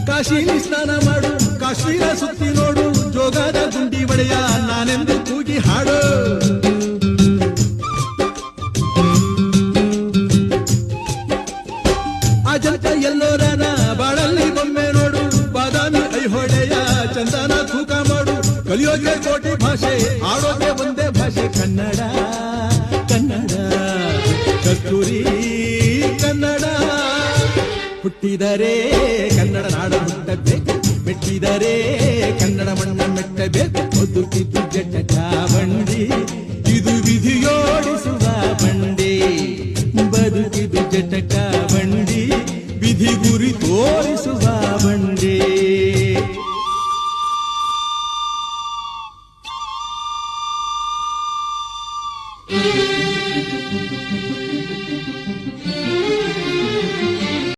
ಕಾಶಿಲಿ ಸ್ನಾನ ಮಾಡು, ಕಾಶ್ಮೀರ ಸುತ್ತಿ ನೋಡು, ಜೋಗದ ಗುಂಡಿ ಒಡೆಯ ನಾನೆಂದು ಕೂಗಿ ಹಾಡು. ಅಜಂತ ಎಲ್ಲೋರನ ಬಾಳಲ್ಲಿ ಬೊಮ್ಮೆ ನೋಡು, ಬಾದಾಮಿ ಐಹೊಳೆಯ ಚಂದನ ತೂಕ ಮಾಡು. ಕಲಿಯೋಕೆ ಕೋಟಿ ಭಾಷೆ, ಆಡೋಕೆ ಒಂದೇ ಭಾಷೆ ಕನ್ನಡ. ಕನ್ನಡ ಕಸ್ತೂರಿ ಕನ್ನಡ. ಹುಟ್ಟಿದರೆ ಕನ್ನಡ ನಾಡ ಹುಟ್ಟಬೇಕು, ಮೆಟ್ಟಿದರೆ ಕನ್ನಡ ಮಣ್ಣ ಮೆಟ್ಟಬೇಕು. ಬದುಕಿದ್ದು ಜಟಕ ಬಂಡಿ, ಇದು ವಿಧಿಯೋಡಿಸುವ ಬಂಡಿ. ಬದುಕಿದ್ದು ಜಟಕ ಬಂಡಿ, ವಿಧಿ ಗುರಿ ತೋರಿ